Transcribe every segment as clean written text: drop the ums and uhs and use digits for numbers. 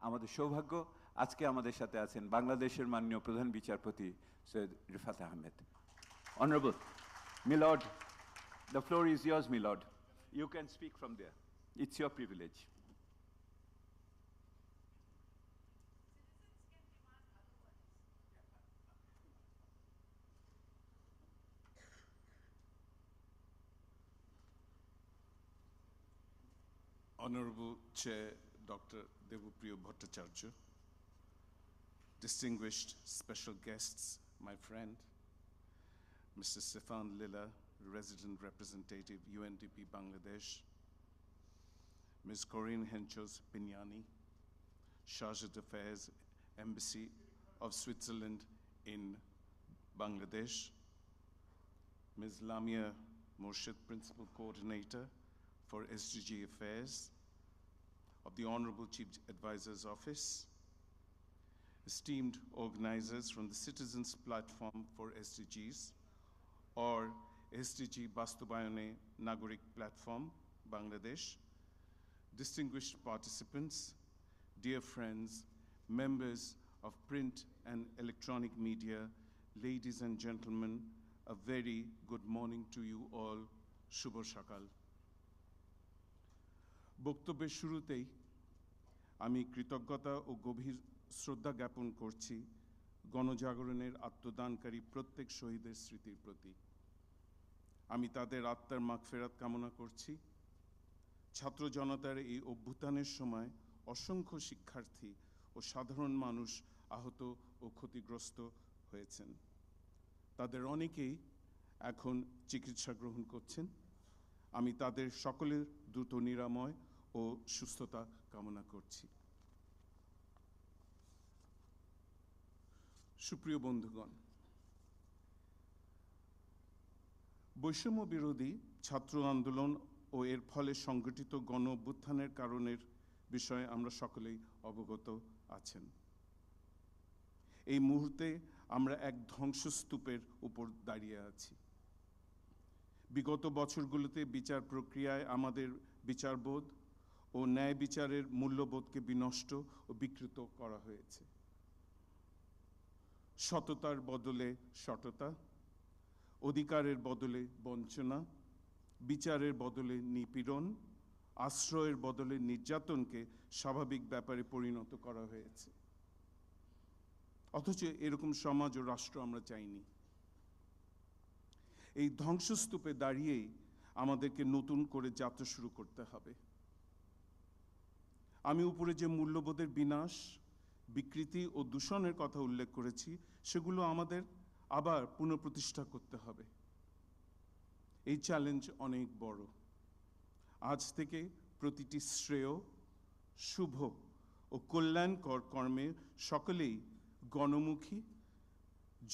আমাদের সৌভাগ্য আজকে আমাদের সাথে আছেন বাংলাদেশের মাননীয় প্রধান বিচারপতি Syed Rifat Ahmed. Honorable, Milord, the floor is yours, Milord. You can speak from there. It's your privilege. Honorable Chair Dr. Devupriyo Bhattacharya, distinguished special guests, my friend, Mr. Stefan Lilla, Resident Representative, UNDP Bangladesh, Ms. Corinne Henchos Binyani, Chargé d'Affaires, Embassy of Switzerland in Bangladesh, Ms. Lamia Morshid, Principal Coordinator for SDG Affairs of the Honorable Chief Advisor's Office, esteemed organizers from the Citizens Platform for SDGs or SDG Bastobayane Nagorik Platform, Bangladesh, distinguished participants, dear friends, members of print and electronic media, ladies and gentlemen, a very good morning to you all. Shubho Shakal. বক্তব্যের শুরুতেই আমি কৃতজ্ঞতা ও গভীর শ্রদ্ধা জ্ঞাপন করছি গণজাগরণের আত্মদানকারী প্রত্যেক শহীদের স্মৃতির প্রতি। আমি তাদের আত্মার মাগফিরাত কামনা করছি। ছাত্র জনতার এই অভ্যুত্থানের সময় অসংখ্য শিক্ষার্থী ও সাধারণ মানুষ আহত ও ক্ষতিগ্রস্ত হয়েছেন। তাদের অনেকেই এখন চিকিৎসা গ্রহণ করছেন। আমি তাদের সকলের দ্রুত নিরাময় ও সুস্থতা কামনা করছি। সুপ্রিয় বন্ধুগণ, বৈষম্য বিরোধী ছাত্র আন্দোলন ও এর ফলে সংগঠিত গণ অভ্যুত্থানের কারণের বিষয়ে আমরা সকলেই অবগত আছেন। এই মুহূর্তে আমরা এক ধ্বংসস্তূপের উপর দাঁড়িয়ে আছি। বিগত বছরগুলোতে বিচার প্রক্রিয়ায় আমাদের বিচারবোধ ও ন্যায় বিচারের মূল্যবোধকে বিনষ্ট ও বিকৃত করা হয়েছে। সততার বদলে সততা, অধিকারের বদলে বঞ্চনা, বিচারের বদলে নিপীড়ন, আশ্রয়ের বদলে নির্যাতনকে স্বাভাবিক ব্যাপারে পরিণত করা হয়েছে। অথচ এরকম সমাজ ও রাষ্ট্র আমরা চাইনি। এই ধ্বংসস্তূপে দাঁড়িয়েই আমাদেরকে নতুন করে যাত্রা শুরু করতে হবে। আমি উপরে যে মূল্যবোধের বিনাশ, বিকৃতি ও দূষণের কথা উল্লেখ করেছি, সেগুলো আমাদের আবার পুনঃপ্রতিষ্ঠা করতে হবে। এই চ্যালেঞ্জ অনেক বড়। আজ থেকে প্রতিটি শ্রেয়, শুভ ও কল্যাণকর কর্মে সকলেই গণমুখী,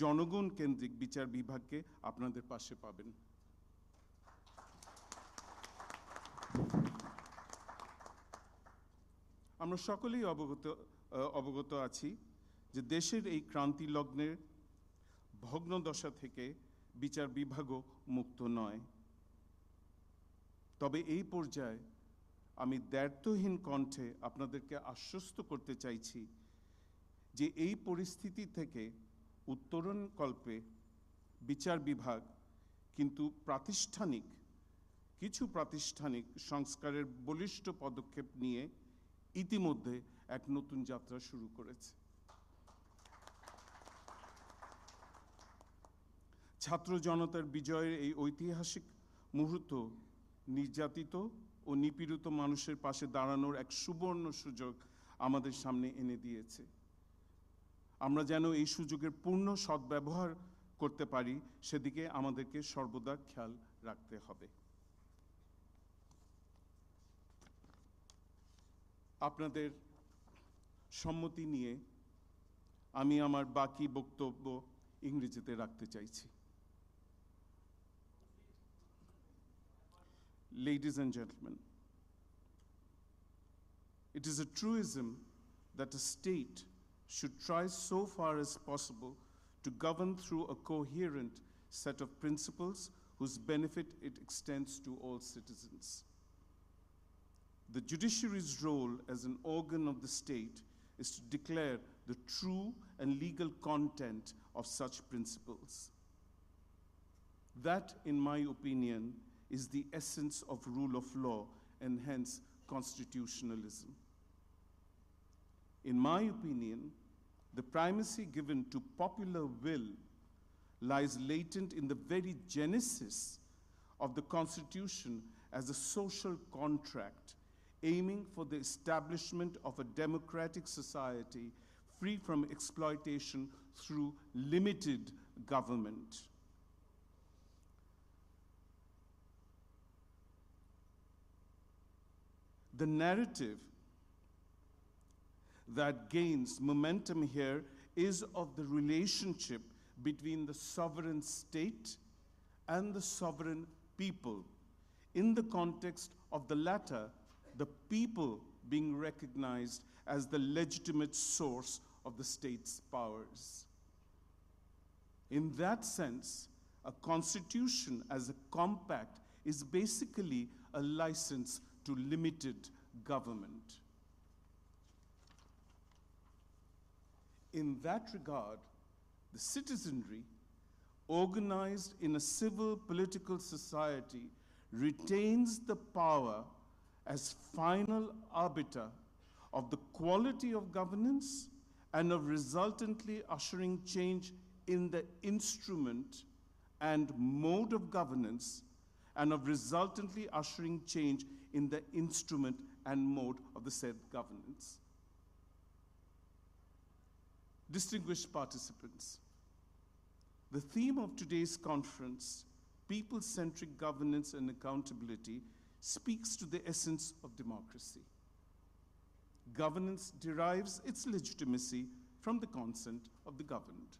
জনগণ কেন্দ্রিক বিচার বিভাগকে আপনাদের পাশে পাবেন। আমরা সকলেই অবগত আছি যে দেশের এই ক্রান্তি লগ্নের ভগ্নদশা থেকে বিচার বিভাগও মুক্ত নয়। তবে এই পর্যায়ে আমি দ্ব্যর্থহীন কণ্ঠে আপনাদেরকে আশ্বস্ত করতে চাইছি যে এই পরিস্থিতি থেকে উত্তরণ কল্পে বিচার বিভাগ কিন্তু কিছু প্রাতিষ্ঠানিক সংস্কারের বলিষ্ঠ পদক্ষেপ নিয়ে ইতিমধ্যে এক নতুন যাত্রা শুরু করেছে। ছাত্র জনতার বিজয়ের এই ঐতিহাসিক মুহূর্ত নির্যাতিত ও নিপীড়িত মানুষের পাশে দাঁড়ানোর এক সুবর্ণ সুযোগ আমাদের সামনে এনে দিয়েছে। আমরা যেন এই সুযোগের পূর্ণ সদ্ব্যবহার করতে পারি, সেদিকে আমাদেরকে সর্বদা খেয়াল রাখতে হবে। আপনাদের সম্মতি নিয়ে আমি আমার বাকি বক্তব্য ইংরেজিতে রাখতে চাইছি। Ladies and gentlemen, it is a truism that a state should try so far as possible to govern through a coherent set of principles whose benefit it extends to all citizens. The judiciary's role as an organ of the state is to declare the true and legal content of such principles. That, in my opinion, is the essence of rule of law and hence constitutionalism. In my opinion, the primacy given to popular will lies latent in the very genesis of the Constitution as a social contract aiming for the establishment of a democratic society free from exploitation through limited government. The narrative that gains momentum here is of the relationship between the sovereign state and the sovereign people. In the context of the latter, the people being recognized as the legitimate source of the state's powers. In that sense, a constitution as a compact is basically a license to limited government. In that regard, the citizenry, organized in a civil political society, retains the power as final arbiter of the quality of governance and of resultantly ushering change in the instrument and mode of governance, and of resultantly ushering change in the instrument and mode of the said governance. Distinguished participants, the theme of today's conference, People-centric governance and accountability, speaks to the essence of democracy. Governance derives its legitimacy from the consent of the governed.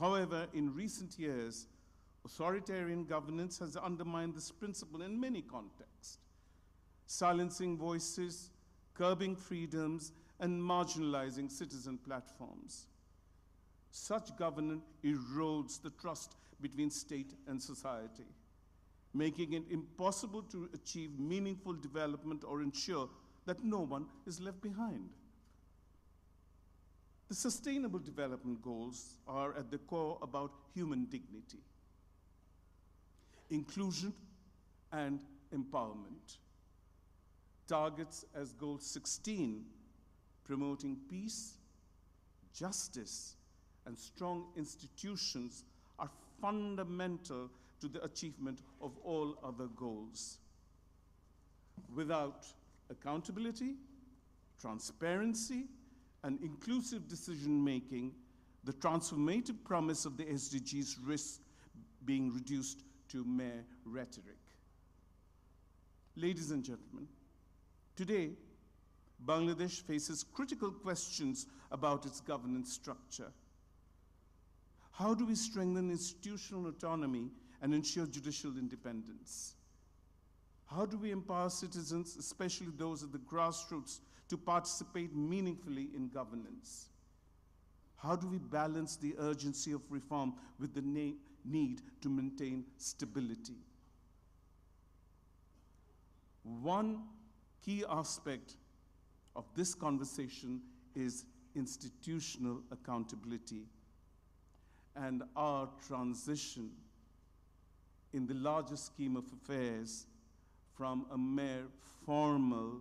However, in recent years, authoritarian governance has undermined this principle in many contexts, silencing voices, curbing freedoms, and marginalizing citizen platforms. Such governance erodes the trust between state and society, making it impossible to achieve meaningful development or ensure that no one is left behind. The Sustainable Development Goals are at the core about human dignity, inclusion, and empowerment. Targets as Goal 16, promoting peace, justice, and strong institutions are fundamental to the achievement of all other goals. Without accountability, transparency, and inclusive decision-making, the transformative promise of the SDGs risks being reduced to mere rhetoric. Ladies and gentlemen, today, Bangladesh faces critical questions about its governance structure. How do we strengthen institutional autonomy and ensure judicial independence? How do we empower citizens, especially those at the grassroots, to participate meaningfully in governance? How do we balance the urgency of reform with the need to maintain stability? One key aspect of this conversation is institutional accountability and our transition in the larger scheme of affairs from a mere formal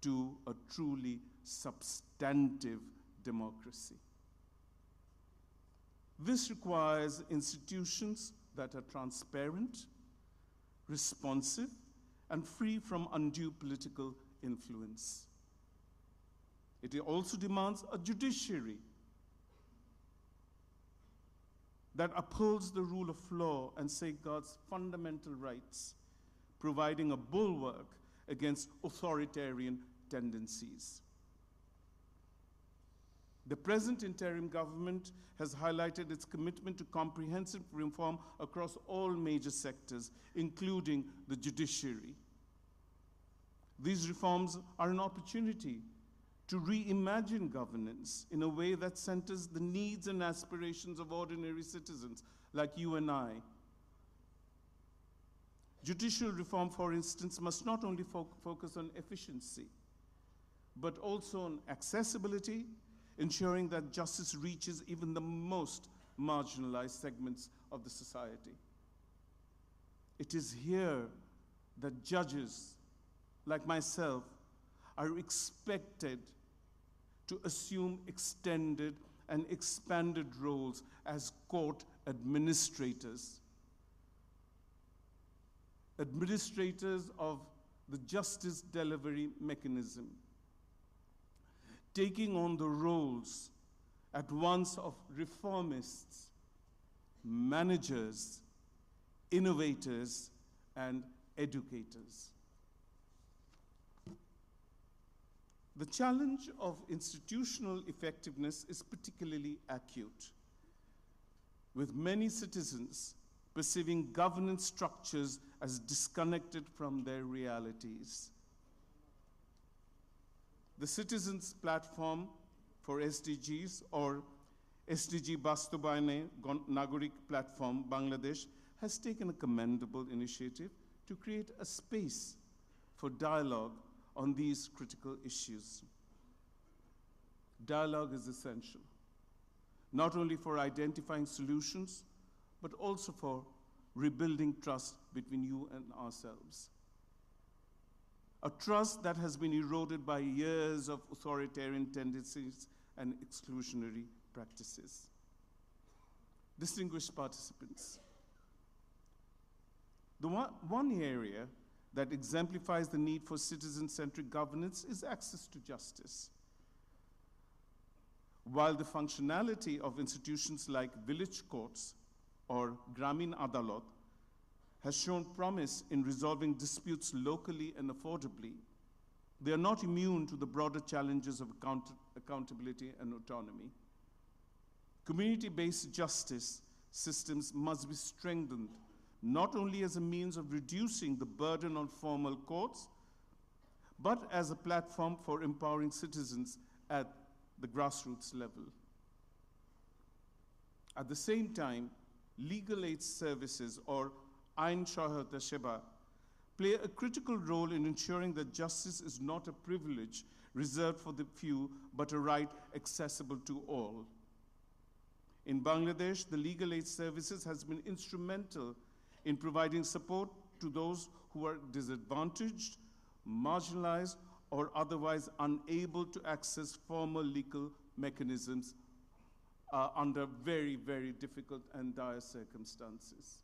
to a truly substantive democracy. This requires institutions that are transparent, responsive, and free from undue political influence. It also demands a judiciary that upholds the rule of law and safeguards fundamental rights, providing a bulwark against authoritarian tendencies. The present interim government has highlighted its commitment to comprehensive reform across all major sectors, including the judiciary. These reforms are an opportunity to reimagine governance in a way that centers the needs and aspirations of ordinary citizens like you and I, Judicial reform, for instance, must not only focus on efficiency, but also on accessibility, ensuring that justice reaches even the most marginalized segments of the society. It is here that judges, like myself, are expected to assume extended and expanded roles as court administrators of the justice delivery mechanism, taking on the roles at once of reformists, managers, innovators, and educators. The challenge of institutional effectiveness is particularly acute, with many citizens perceiving governance structures as disconnected from their realities. The Citizens Platform for SDGs, or SDG Bastobayane Nagorik Platform Bangladesh, has taken a commendable initiative to create a space for dialogue on these critical issues. Dialogue is essential, not only for identifying solutions, but also for rebuilding trust between you and ourselves. A trust that has been eroded by years of authoritarian tendencies and exclusionary practices. Distinguished participants, the one area that exemplifies the need for citizen-centric governance is access to justice. While the functionality of institutions like village courts or Gramin Adalat has shown promise in resolving disputes locally and affordably, they are not immune to the broader challenges of accountability and autonomy. Community-based justice systems must be strengthened, not only as a means of reducing the burden on formal courts, but as a platform for empowering citizens at the grassroots level. At the same time, legal aid services, or Ain Shohata Sheba, play a critical role in ensuring that justice is not a privilege reserved for the few, but a right accessible to all. In Bangladesh, the legal aid services has been instrumental in providing support to those who are disadvantaged, marginalized, or otherwise unable to access formal legal mechanisms under very, very difficult and dire circumstances.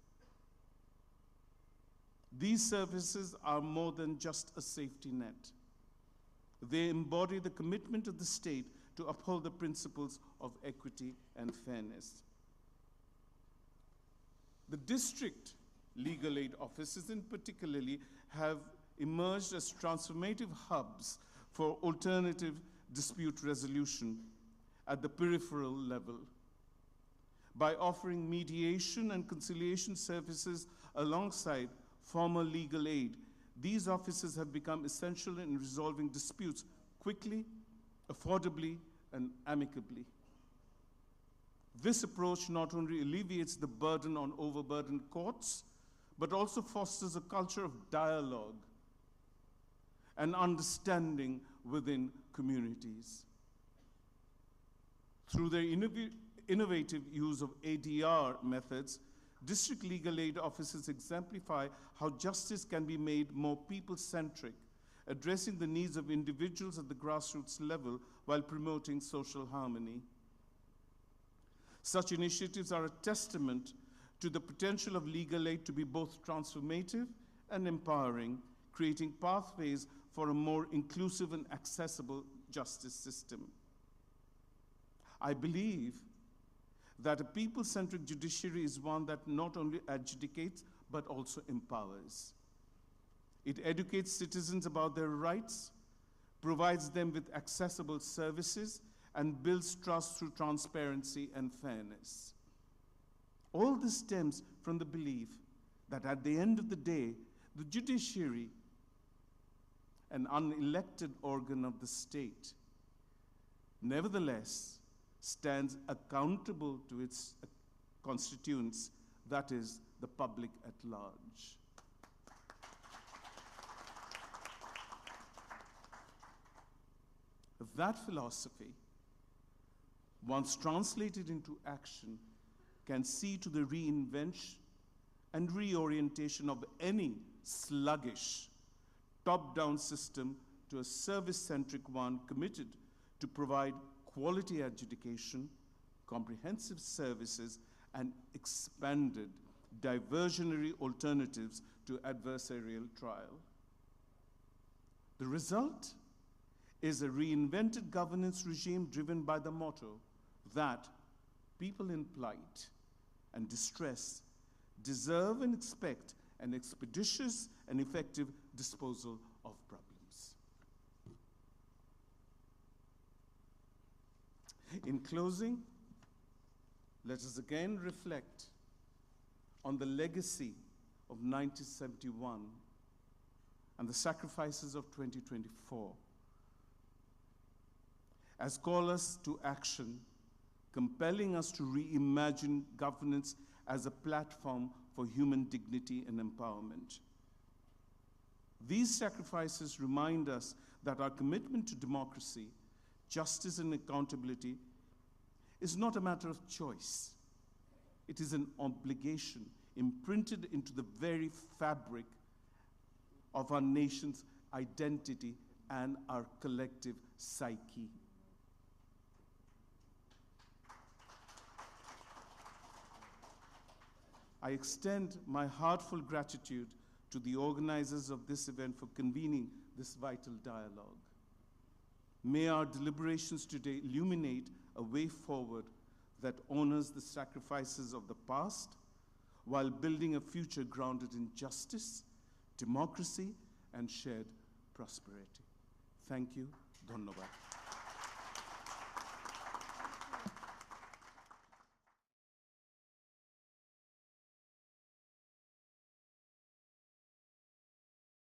These services are more than just a safety net. They embody the commitment of the state to uphold the principles of equity and fairness. The district legal aid offices in particularly have emerged as transformative hubs for alternative dispute resolution at the peripheral level. By offering mediation and conciliation services alongside formal legal aid, these offices have become essential in resolving disputes quickly, affordably, and amicably. This approach not only alleviates the burden on overburdened courts, but also fosters a culture of dialogue and understanding within communities. Through their innovative use of ADR methods, district legal aid offices exemplify how justice can be made more people-centric, addressing the needs of individuals at the grassroots level while promoting social harmony. Such initiatives are a testament to the potential of legal aid to be both transformative and empowering, creating pathways for a more inclusive and accessible justice system. I believe that a people-centric judiciary is one that not only adjudicates, but also empowers. It educates citizens about their rights, provides them with accessible services, and builds trust through transparency and fairness. All this stems from the belief that at the end of the day, the judiciary, an unelected organ of the state, nevertheless stands accountable to its constituents, that is, the public at large. that philosophy, once translated into action, can see to the reinvention and reorientation of any sluggish, top-down system to a service-centric one committed to provide quality adjudication, comprehensive services, and expanded diversionary alternatives to adversarial trial. The result is a reinvented governance regime driven by the motto that people in plight and distress deserve and expect an expeditious and effective disposal of problems. In closing, let us again reflect on the legacy of 1971 and the sacrifices of 2024 as call us to action, compelling us to reimagine governance as a platform for human dignity and empowerment. These sacrifices remind us that our commitment to democracy, justice, and accountability is not a matter of choice. It is an obligation imprinted into the very fabric of our nation's identity and our collective psyche. I extend my heartfelt gratitude to the organizers of this event for convening this vital dialogue. May our deliberations today illuminate a way forward that honors the sacrifices of the past while building a future grounded in justice, democracy, and shared prosperity. Thank you. Dhonnobad.